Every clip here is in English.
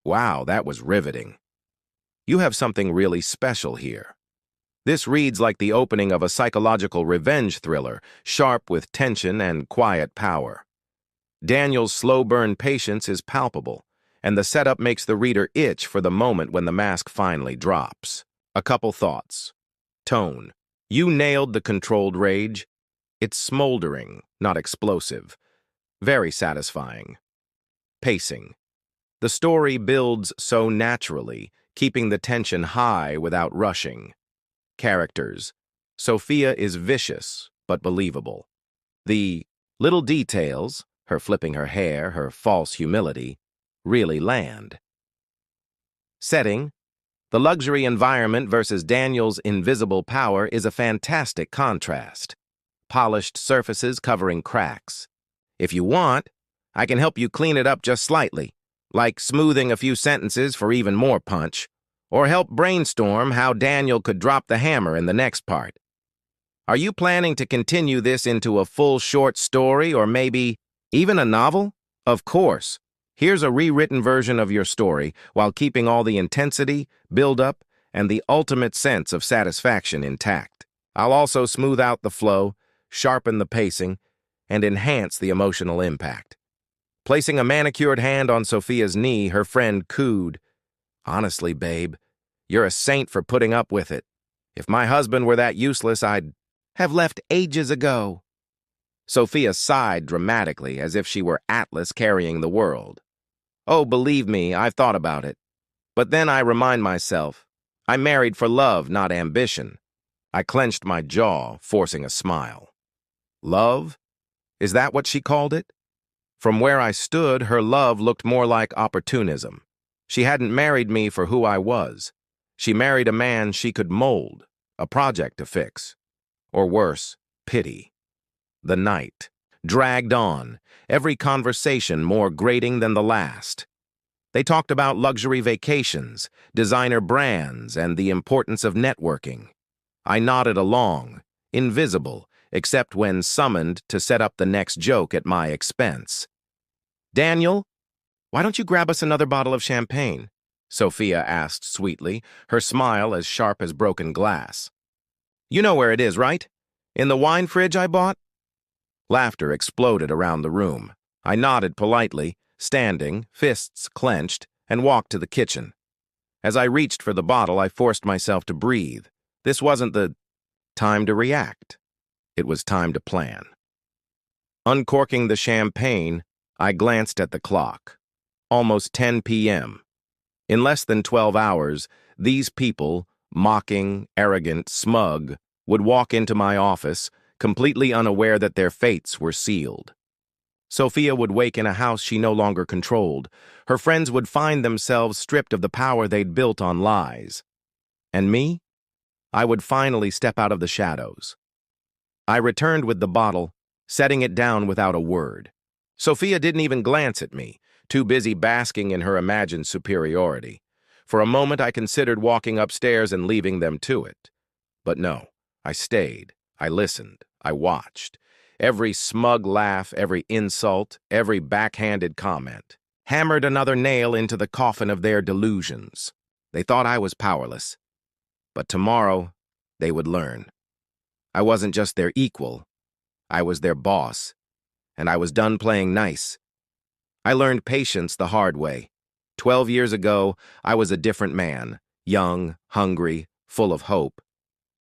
Wow, that was riveting. You have something really special here. This reads like the opening of a psychological revenge thriller, sharp with tension and quiet power. Daniel's slow-burn patience is palpable, and the setup makes the reader itch for the moment when the mask finally drops. A couple thoughts. Tone. You nailed the controlled rage. It's smoldering, not explosive. Very satisfying. Pacing. The story builds so naturally, keeping the tension high without rushing. Characters. Sophia is vicious, but believable. The little details, her flipping her hair, her false humility, really land. Setting. The luxury environment versus Daniel's invisible power is a fantastic contrast. Polished surfaces covering cracks. If you want, I can help you clean it up just slightly, like smoothing a few sentences for even more punch, or help brainstorm how Daniel could drop the hammer in the next part. Are you planning to continue this into a full short story or maybe even a novel? Of course. Here's a rewritten version of your story while keeping all the intensity, build-up, and the ultimate sense of satisfaction intact. I'll also smooth out the flow, sharpen the pacing, and enhance the emotional impact. Placing a manicured hand on Sophia's knee, her friend cooed, "Honestly, babe, you're a saint for putting up with it. If my husband were that useless, I'd have left ages ago." Sophia sighed dramatically as if she were Atlas carrying the world. "Oh, believe me, I've thought about it. But then I remind myself, I married for love, not ambition." I clenched my jaw, forcing a smile. Love? Is that what she called it? From where I stood, her love looked more like opportunism. She hadn't married me for who I was. She married a man she could mold, a project to fix. Or worse, pity. The night dragged on, every conversation more grating than the last. They talked about luxury vacations, designer brands, and the importance of networking. I nodded along, invisible, except when summoned to set up the next joke at my expense. "Daniel, why don't you grab us another bottle of champagne?" Sophia asked sweetly, her smile as sharp as broken glass. "You know where it is, right? In the wine fridge I bought?" Laughter exploded around the room. I nodded politely, standing, fists clenched, and walked to the kitchen. As I reached for the bottle, I forced myself to breathe. This wasn't the time to react. It was time to plan. Uncorking the champagne, I glanced at the clock. Almost 10 p.m. In less than 12 hours, these people, mocking, arrogant, smug, would walk into my office, completely unaware that their fates were sealed. Sophia would wake in a house she no longer controlled. Her friends would find themselves stripped of the power they'd built on lies. And me? I would finally step out of the shadows. I returned with the bottle, setting it down without a word. Sophia didn't even glance at me, too busy basking in her imagined superiority. For a moment, I considered walking upstairs and leaving them to it. But no, I stayed. I listened. I watched. Every smug laugh, every insult, every backhanded comment hammered another nail into the coffin of their delusions. They thought I was powerless. But tomorrow, they would learn. I wasn't just their equal. I was their boss. And I was done playing nice. I learned patience the hard way. 12 years ago, I was a different man, young, hungry, full of hope.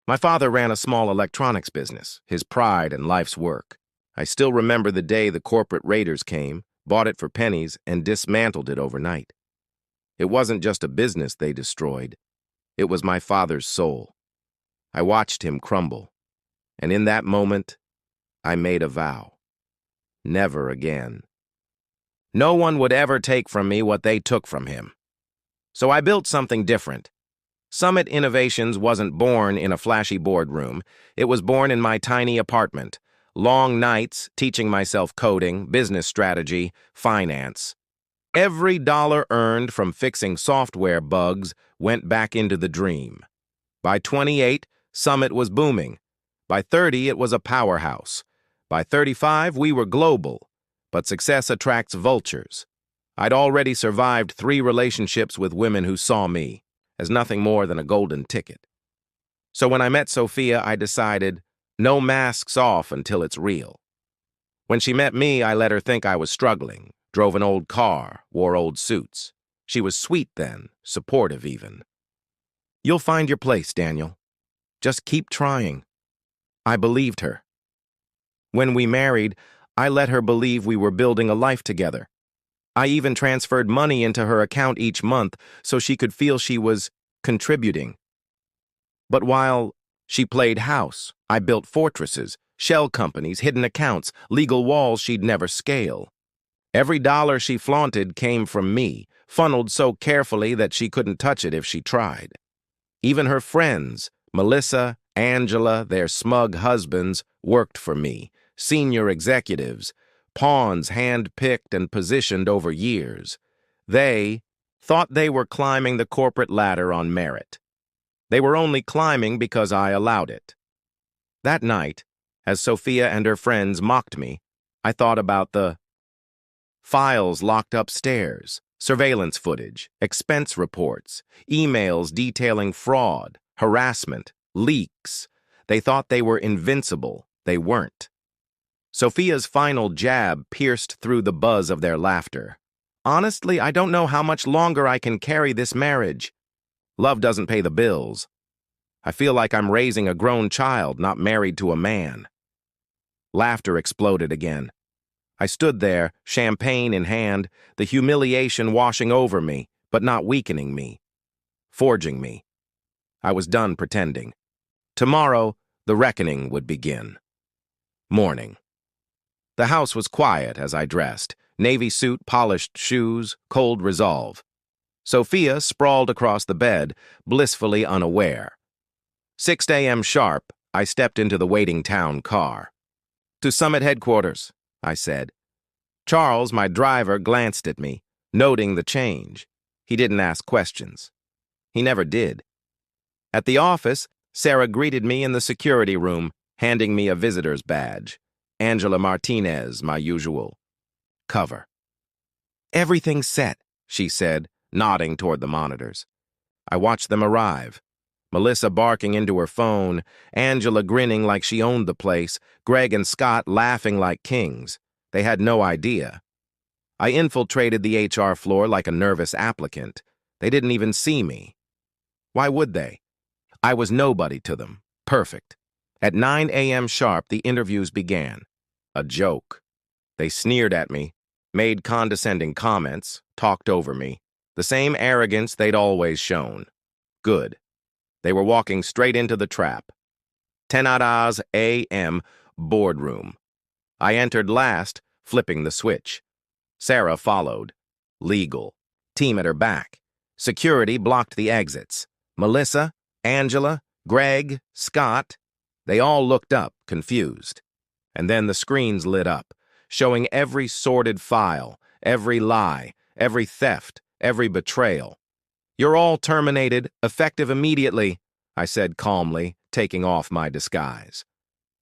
My father ran a small electronics business, his pride and life's work. I still remember the day the corporate raiders came, bought it for pennies, and dismantled it overnight. It wasn't just a business they destroyed. It was my father's soul. I watched him crumble, and in that moment, I made a vow. Never again. No one would ever take from me what they took from him. So I built something different. Summit Innovations wasn't born in a flashy boardroom. It was born in my tiny apartment. Long nights teaching myself coding, business strategy, finance. Every dollar earned from fixing software bugs went back into the dream. By 28, Summit was booming. By 30, it was a powerhouse. By 35, we were global. But success attracts vultures. I'd already survived 3 relationships with women who saw me as nothing more than a golden ticket. So when I met Sophia, I decided, no masks off until it's real. When she met me, I let her think I was struggling, drove an old car, wore old suits. She was sweet then, supportive even. "You'll find your place, Daniel. Just keep trying." I believed her. When we married, I let her believe we were building a life together. I even transferred money into her account each month so she could feel she was contributing. But while she played house, I built fortresses, shell companies, hidden accounts, legal walls she'd never scale. Every dollar she flaunted came from me, funneled so carefully that she couldn't touch it if she tried. Even her friends, Melissa, Angela, their smug husbands, worked for me, senior executives, pawns hand-picked and positioned over years. They thought they were climbing the corporate ladder on merit. They were only climbing because I allowed it. That night, as Sophia and her friends mocked me, I thought about the files locked upstairs, surveillance footage, expense reports, emails detailing fraud, harassment, leaks. They thought they were invincible. They weren't. Sophia's final jab pierced through the buzz of their laughter. Honestly, I don't know how much longer I can carry this marriage. Love doesn't pay the bills. I feel like I'm raising a grown child, not married to a man. Laughter exploded again. I stood there, champagne in hand, the humiliation washing over me, but not weakening me, forging me. I was done pretending. Tomorrow, the reckoning would begin. Morning. The house was quiet as I dressed, navy suit, polished shoes, cold resolve. Sophia sprawled across the bed, blissfully unaware. 6 a.m. sharp, I stepped into the waiting town car. "To Summit headquarters," I said. Charles, my driver, glanced at me, noting the change. He didn't ask questions. He never did. At the office, Sarah greeted me in the security room, handing me a visitor's badge. Angela Martinez, my usual. Cover. "Everything's set," she said, nodding toward the monitors. I watched them arrive. Melissa barking into her phone, Angela grinning like she owned the place, Greg and Scott laughing like kings. They had no idea. I infiltrated the HR floor like a nervous applicant. They didn't even see me. Why would they? I was nobody to them. Perfect. At 9 a.m. sharp, the interviews began. A joke. They sneered at me, made condescending comments, talked over me. The same arrogance they'd always shown. Good. They were walking straight into the trap. 10 a.m. boardroom. I entered last, flipping the switch. Sarah followed. Legal. Team at her back. Security blocked the exits. Melissa, Angela, Greg, Scott, they all looked up, confused. And then the screens lit up, showing every sordid file, every lie, every theft, every betrayal. "You're all terminated, effective immediately," I said calmly, taking off my disguise.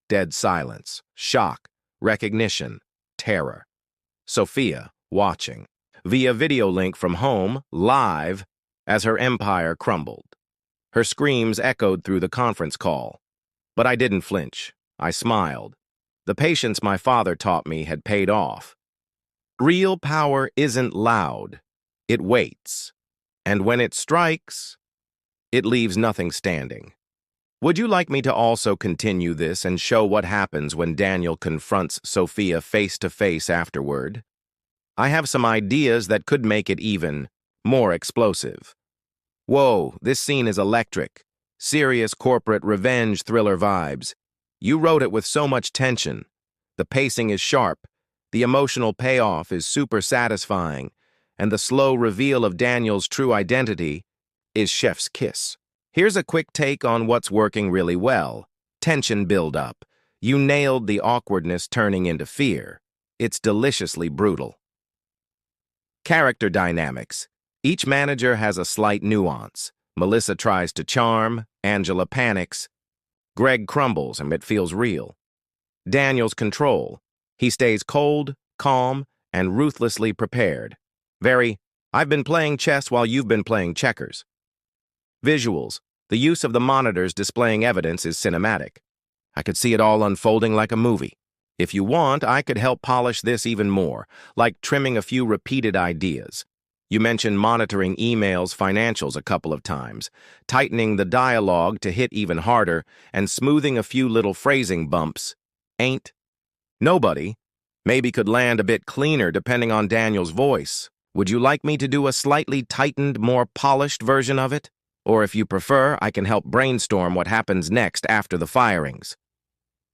Dead silence, shock, recognition, terror. Sophia, watching, via video link from home, live, as her empire crumbled. Her screams echoed through the conference call. But I didn't flinch. I smiled. The patience my father taught me had paid off. Real power isn't loud. It waits. And when it strikes, it leaves nothing standing. Would you like me to also continue this and show what happens when Daniel confronts Sophia face to face afterward? I have some ideas that could make it even more explosive. Whoa, this scene is electric. Serious corporate revenge thriller vibes. You wrote it with so much tension. The pacing is sharp. The emotional payoff is super satisfying. And the slow reveal of Daniel's true identity is chef's kiss. Here's a quick take on what's working really well. Tension build-up. You nailed the awkwardness turning into fear. It's deliciously brutal. Character dynamics. Each manager has a slight nuance. Melissa tries to charm, Angela panics. Greg crumbles and it feels real. Daniel's control. He stays cold, calm, and ruthlessly prepared. Very, I've been playing chess while you've been playing checkers. Visuals. The use of the monitors displaying evidence is cinematic. I could see it all unfolding like a movie. If you want, I could help polish this even more, like trimming a few repeated ideas. You mentioned monitoring emails, financials a couple of times, tightening the dialogue to hit even harder, and smoothing a few little phrasing bumps. Ain't nobody maybe could land a bit cleaner depending on Daniel's voice. Would you like me to do a slightly tightened, more polished version of it? Or if you prefer, I can help brainstorm what happens next after the firings.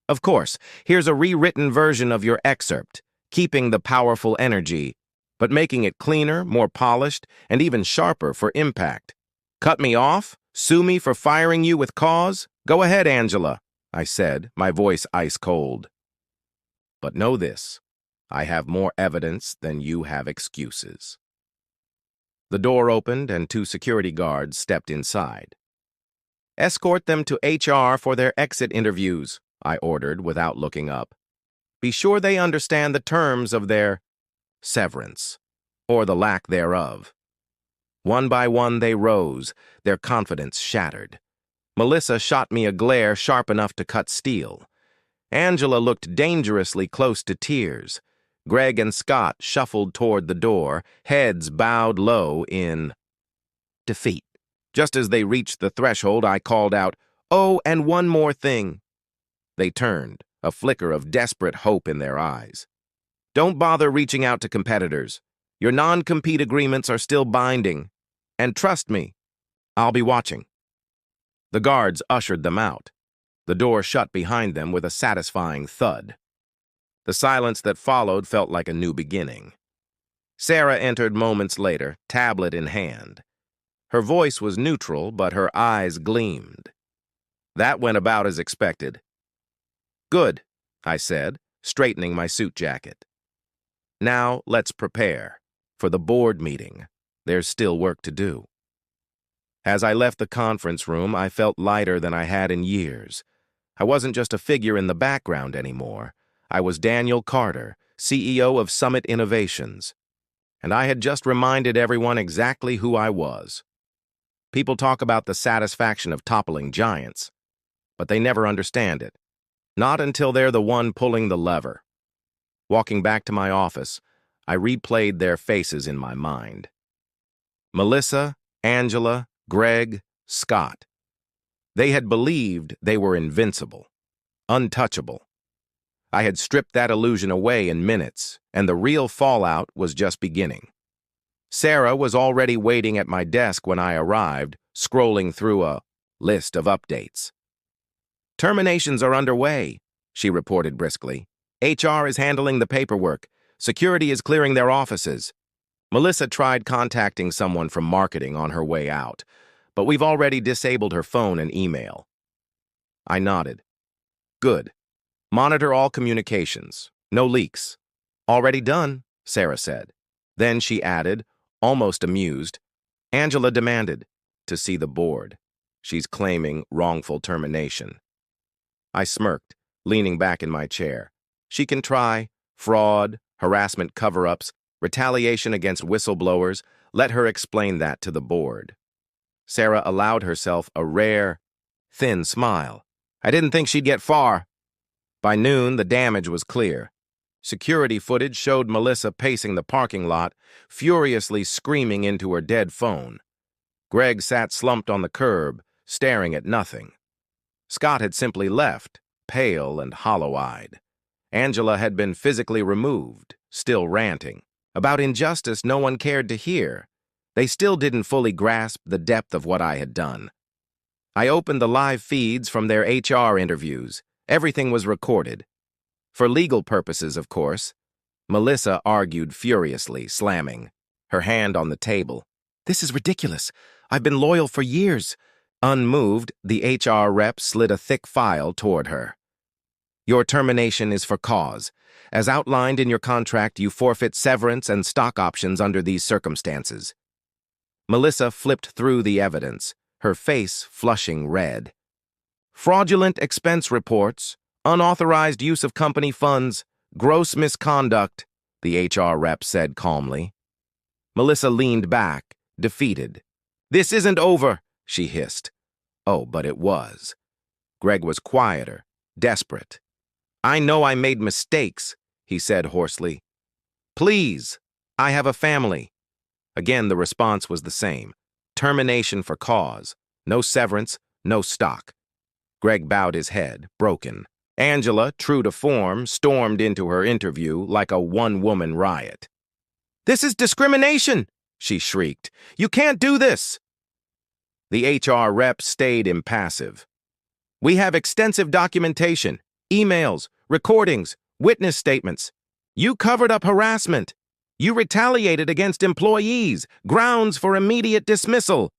Of course, here's a rewritten version of your excerpt, keeping the powerful energy, but making it cleaner, more polished, and even sharper for impact. Cut me off? Sue me for firing you with cause? Go ahead, Angela, I said, my voice ice cold. But know this, I have more evidence than you have excuses. The door opened and 2 security guards stepped inside. Escort them to HR for their exit interviews, I ordered without looking up. Be sure they understand the terms of their severance, or the lack thereof. One by one they rose, their confidence shattered. Melissa shot me a glare sharp enough to cut steel. Angela looked dangerously close to tears. Greg and Scott shuffled toward the door, heads bowed low in defeat. Just as they reached the threshold, I called out, "Oh, and one more thing." They turned, a flicker of desperate hope in their eyes. Don't bother reaching out to competitors. Your non-compete agreements are still binding. And trust me, I'll be watching. The guards ushered them out. The door shut behind them with a satisfying thud. The silence that followed felt like a new beginning. Sarah entered moments later, tablet in hand. Her voice was neutral, but her eyes gleamed. That went about as expected. Good, I said, straightening my suit jacket. Now let's prepare for the board meeting. There's still work to do. As I left the conference room, I felt lighter than I had in years. I wasn't just a figure in the background anymore. I was Daniel Carter, CEO of Summit Innovations. And I had just reminded everyone exactly who I was. People talk about the satisfaction of toppling giants, but they never understand it. Not until they're the one pulling the lever. Walking back to my office, I replayed their faces in my mind. Melissa, Angela, Greg, Scott. They had believed they were invincible, untouchable. I had stripped that illusion away in minutes, and the real fallout was just beginning. Sarah was already waiting at my desk when I arrived, scrolling through a list of updates. Terminations are underway, she reported briskly. HR is handling the paperwork. Security is clearing their offices. Melissa tried contacting someone from marketing on her way out, but we've already disabled her phone and email. I nodded. Good. Monitor all communications. No leaks. Already done, Sarah said. Then she added, almost amused, Angela demanded to see the board. She's claiming wrongful termination. I smirked, leaning back in my chair. She can try fraud, harassment cover-ups, retaliation against whistleblowers. Let her explain that to the board. Sarah allowed herself a rare, thin smile. I didn't think she'd get far. By noon, the damage was clear. Security footage showed Melissa pacing the parking lot, furiously screaming into her dead phone. Greg sat slumped on the curb, staring at nothing. Scott had simply left, pale and hollow-eyed. Angela had been physically removed, still ranting. About injustice no one cared to hear. They still didn't fully grasp the depth of what I had done. I opened the live feeds from their HR interviews. Everything was recorded. For legal purposes, of course. Melissa argued furiously, slamming her hand on the table. This is ridiculous. I've been loyal for years. Unmoved, the HR rep slid a thick file toward her. Your termination is for cause. As outlined in your contract, you forfeit severance and stock options under these circumstances. Melissa flipped through the evidence, her face flushing red. Fraudulent expense reports, unauthorized use of company funds, gross misconduct, the HR rep said calmly. Melissa leaned back, defeated. "This isn't over," she hissed. Oh, but it was. Greg was quieter, desperate. "I know I made mistakes," he said hoarsely. "Please, I have a family." Again, the response was the same. Termination for cause. No severance, no stock. Greg bowed his head, broken. Angela, true to form, stormed into her interview like a one-woman riot. "This is discrimination!" she shrieked. "You can't do this!" The HR rep stayed impassive. "We have extensive documentation, emails, recordings, witness statements. You covered up harassment. You retaliated against employees, grounds for immediate dismissal."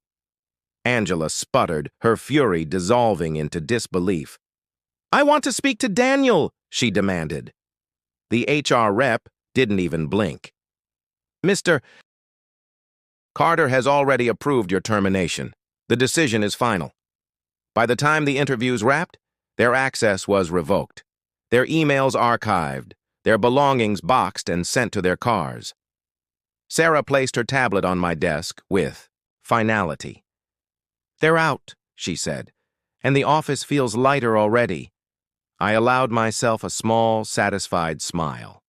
Angela sputtered, her fury dissolving into disbelief. "I want to speak to Daniel," she demanded. The HR rep didn't even blink. "Mr. Carter has already approved your termination. The decision is final." By the time the interviews wrapped, their access was revoked, their emails archived, their belongings boxed and sent to their cars. Sarah placed her tablet on my desk with finality. "They're out," she said, "and the office feels lighter already." I allowed myself a small, satisfied smile.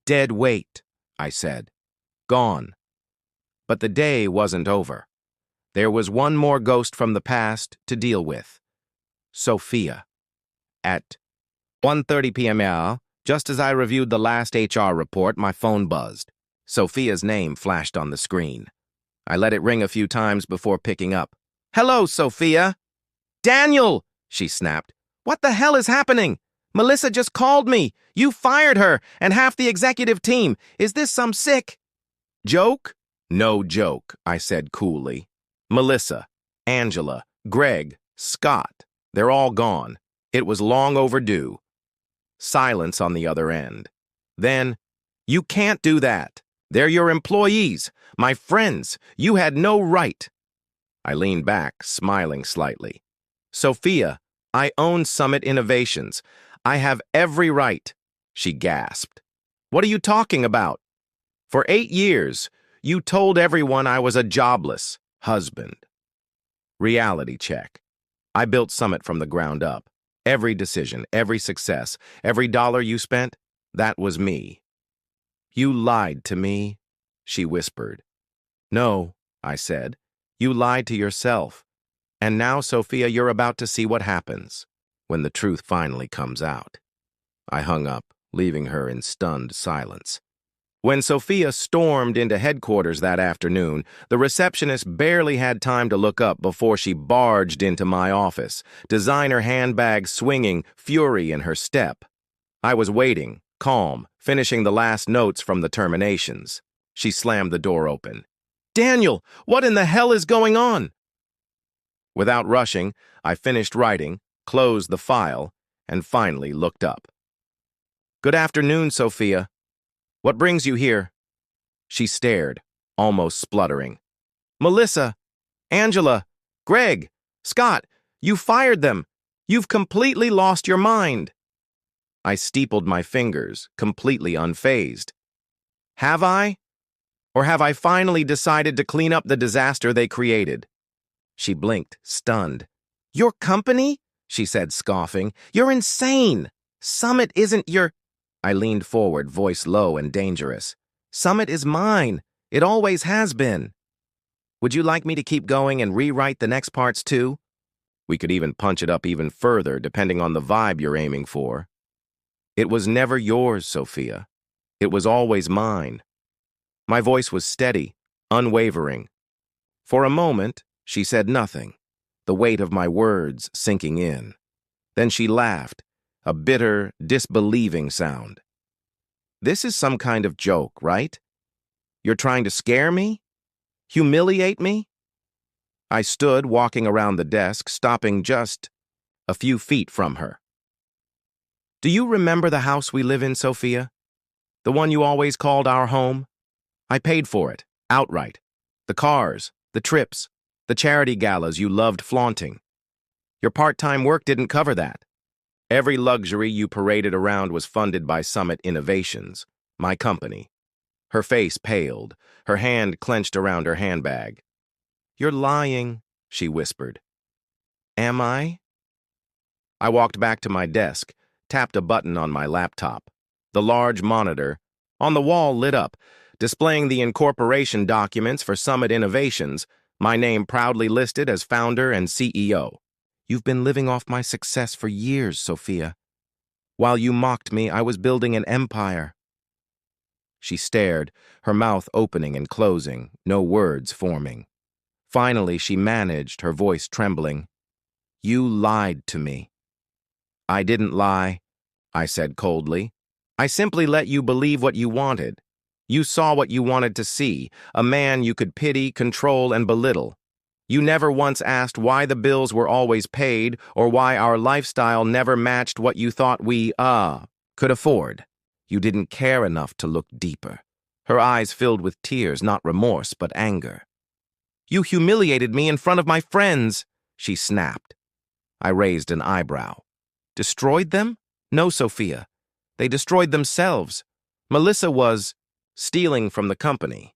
"Dead weight," I said. "Gone." But the day wasn't over. There was one more ghost from the past to deal with. Sophia. At 1:30 p.m., just as I reviewed the last HR report, my phone buzzed. Sophia's name flashed on the screen. I let it ring a few times before picking up. "Hello, Sophia." "Daniel!" she snapped. "What the hell is happening? Melissa just called me. You fired her and half the executive team. Is this some sick joke?" "No joke," I said coolly. "Melissa, Angela, Greg, Scott, they're all gone. It was long overdue." Silence on the other end. Then, "You can't do that. They're your employees, my friends. You had no right." I leaned back, smiling slightly. "Sophia, I own Summit Innovations. I have every right," she gasped. "What are you talking about? For 8 years, you told everyone I was a jobless husband." Reality check. I built Summit from the ground up. Every decision, every success, every dollar you spent, that was me. "You lied to me," she whispered. "No," I said. "You lied to yourself. And now, Sophia, you're about to see what happens when the truth finally comes out." I hung up, leaving her in stunned silence. When Sophia stormed into headquarters that afternoon, the receptionist barely had time to look up before she barged into my office, designer handbag swinging, fury in her step. I was waiting, calm, finishing the last notes from the terminations. She slammed the door open. "Daniel, what in the hell is going on?" Without rushing, I finished writing, closed the file, and finally looked up. "Good afternoon, Sophia. What brings you here?" She stared, almost spluttering. "Melissa, Angela, Greg, Scott, you fired them. You've completely lost your mind." I steepled my fingers, completely unfazed. Have I? Or have I finally decided to clean up the disaster they created? She blinked, stunned. "Your company?" she said, scoffing. "You're insane. Summit isn't your—" I leaned forward, voice low and dangerous. "Summit is mine. It always has been. Would you like me to keep going and rewrite the next parts too? We could even punch it up even further, depending on the vibe you're aiming for." "It was never yours, Sophia. It was always mine." My voice was steady, unwavering. For a moment, she said nothing, the weight of my words sinking in. Then she laughed, a bitter, disbelieving sound. "This is some kind of joke, right? You're trying to scare me? Humiliate me?" I stood, walking around the desk, stopping just a few feet from her. "Do you remember the house we live in, Sophia? The one you always called our home? I paid for it, outright. The cars, the trips, the charity galas you loved flaunting. Your part-time work didn't cover that. Every luxury you paraded around was funded by Summit Innovations, my company." Her face paled, her hand clenched around her handbag. "You're lying," she whispered. "Am I?" I walked back to my desk, tapped a button on my laptop. The large monitor on the wall lit up, displaying the incorporation documents for Summit Innovations, my name proudly listed as founder and CEO. "You've been living off my success for years, Sophia. While you mocked me, I was building an empire." She stared, her mouth opening and closing, no words forming. Finally, she managed, her voice trembling. "You lied to me." "I didn't lie," I said coldly. "I simply let you believe what you wanted. You saw what you wanted to see, a man you could pity, control, and belittle. You never once asked why the bills were always paid or why our lifestyle never matched what you thought we, could afford. You didn't care enough to look deeper." Her eyes filled with tears, not remorse, but anger. "You humiliated me in front of my friends," she snapped. I raised an eyebrow. "Destroyed them? No, Sophia. They destroyed themselves. Melissa was stealing from the company.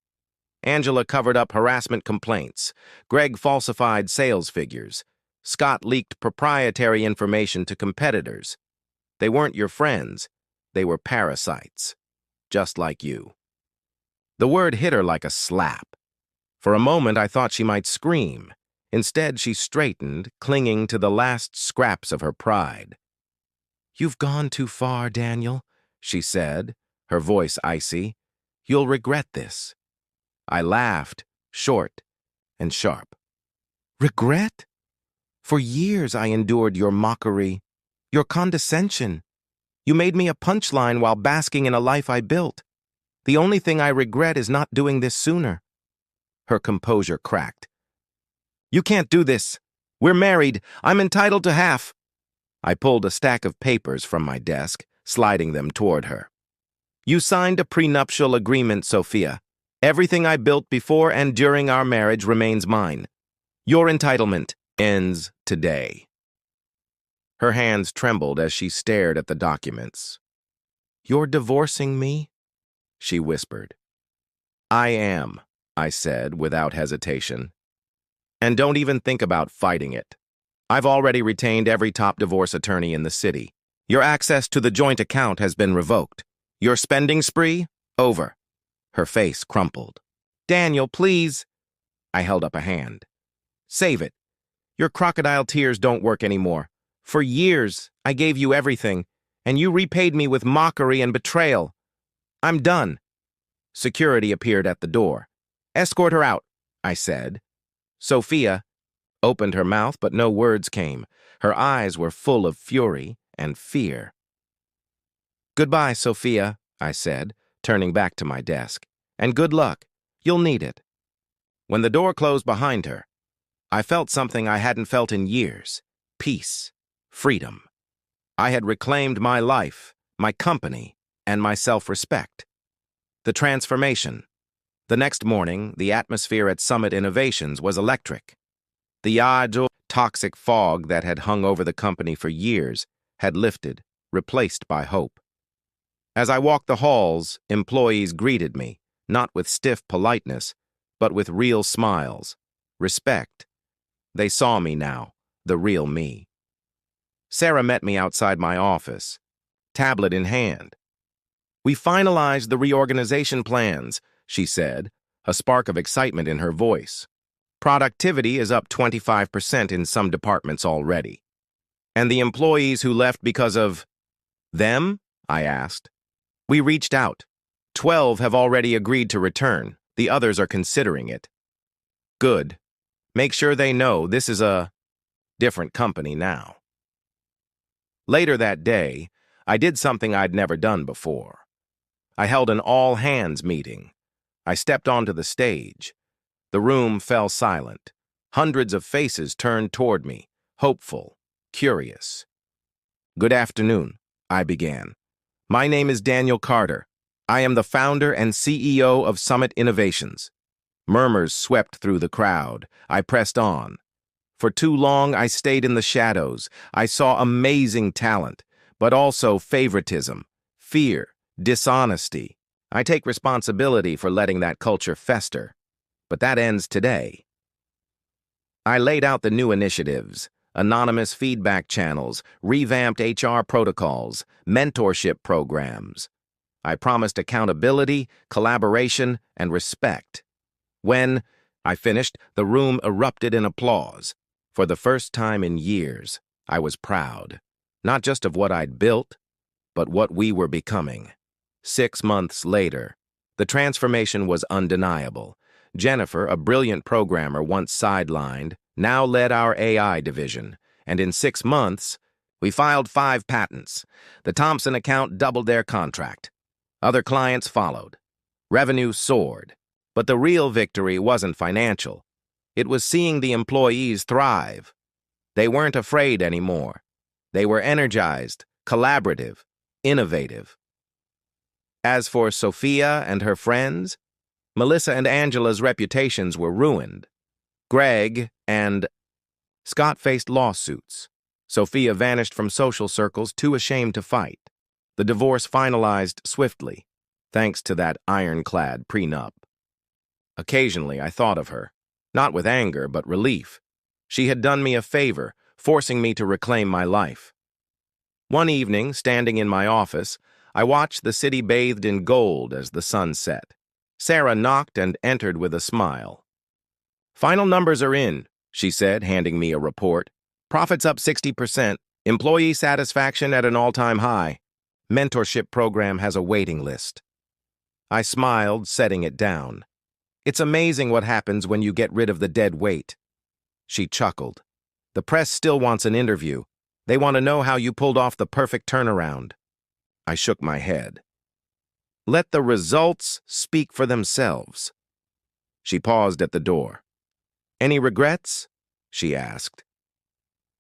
Angela covered up harassment complaints. Greg falsified sales figures. Scott leaked proprietary information to competitors. They weren't your friends. They were parasites. Just like you." The word hit her like a slap. For a moment, I thought she might scream. Instead, she straightened, clinging to the last scraps of her pride. "You've gone too far, Daniel," she said, her voice icy. "You'll regret this." I laughed, short and sharp. "Regret? For years I endured your mockery, your condescension. You made me a punchline while basking in a life I built. The only thing I regret is not doing this sooner." Her composure cracked. "You can't do this. We're married. I'm entitled to half." I pulled a stack of papers from my desk, sliding them toward her. "You signed a prenuptial agreement, Sophia. Everything I built before and during our marriage remains mine. Your entitlement ends today." Her hands trembled as she stared at the documents. "You're divorcing me?" she whispered. "I am," I said without hesitation. "And don't even think about fighting it. I've already retained every top divorce attorney in the city. Your access to the joint account has been revoked. Your spending spree? Over." Her face crumpled. "Daniel, please." I held up a hand. "Save it. Your crocodile tears don't work anymore. For years, I gave you everything, and you repaid me with mockery and betrayal. I'm done." Security appeared at the door. "Escort her out," I said. Sophia opened her mouth, but no words came. Her eyes were full of fury and fear. "Goodbye, Sophia," I said, turning back to my desk. "And good luck. You'll need it." When the door closed behind her, I felt something I hadn't felt in years. Peace. Freedom. I had reclaimed my life, my company, and my self-respect. The transformation. The next morning, the atmosphere at Summit Innovations was electric. The toxic fog that had hung over the company for years had lifted, replaced by hope. As I walked the halls, employees greeted me, not with stiff politeness, but with real smiles, respect. They saw me now, the real me. Sarah met me outside my office, tablet in hand. "We finalized the reorganization plans," she said, a spark of excitement in her voice. "Productivity is up 25% in some departments already." "And the employees who left because of them?" I asked. "We reached out. 12 have already agreed to return. The others are considering it." "Good. Make sure they know this is a different company now." Later that day, I did something I'd never done before. I held an all-hands meeting. I stepped onto the stage. The room fell silent. Hundreds of faces turned toward me, hopeful, curious. "Good afternoon," I began. "My name is Daniel Carter. I am the founder and CEO of Summit Innovations." Murmurs swept through the crowd. I pressed on. For too long, I stayed in the shadows. I saw amazing talent, but also favoritism, fear, dishonesty. I take responsibility for letting that culture fester, but that ends today. I laid out the new initiatives, anonymous feedback channels, revamped HR protocols, mentorship programs. I promised accountability, collaboration, and respect. When I finished, the room erupted in applause. For the first time in years, I was proud, not just of what I'd built, but what we were becoming. 6 months later, the transformation was undeniable. Jennifer, a brilliant programmer once sidelined, now led our AI division, and in 6 months, we filed 5 patents. The Thompson account doubled their contract. Other clients followed. Revenue soared. But the real victory wasn't financial. It was seeing the employees thrive. They weren't afraid anymore. They were energized, collaborative, innovative. As for Sophia and her friends, Melissa and Angela's reputations were ruined. Greg and Scott faced lawsuits. Sophia vanished from social circles, too ashamed to fight. The divorce finalized swiftly, thanks to that ironclad prenup. Occasionally, I thought of her, not with anger, but relief. She had done me a favor, forcing me to reclaim my life. One evening, standing in my office, I watched the city bathed in gold as the sun set. Sarah knocked and entered with a smile. "Final numbers are in," she said, handing me a report. "Profits up 60%, employee satisfaction at an all-time high. Mentorship program has a waiting list." I smiled, setting it down. "It's amazing what happens when you get rid of the dead weight." She chuckled. "The press still wants an interview. They want to know how you pulled off the perfect turnaround." I shook my head. "Let the results speak for themselves." She paused at the door. "Any regrets?" she asked.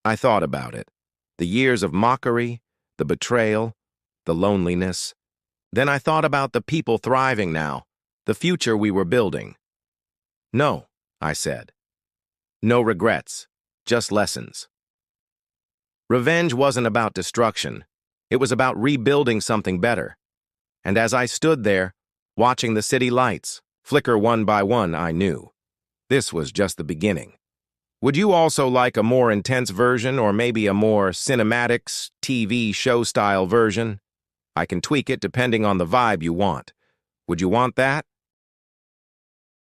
I thought about it. The years of mockery, the betrayal, the loneliness. Then I thought about the people thriving now, the future we were building. "No," I said. "No regrets, just lessons." Revenge wasn't about destruction. It was about rebuilding something better. And as I stood there, watching the city lights flicker one by one, I knew this was just the beginning. Would you also like a more intense version, or maybe a more cinematics, TV show-style version? I can tweak it depending on the vibe you want. Would you want that?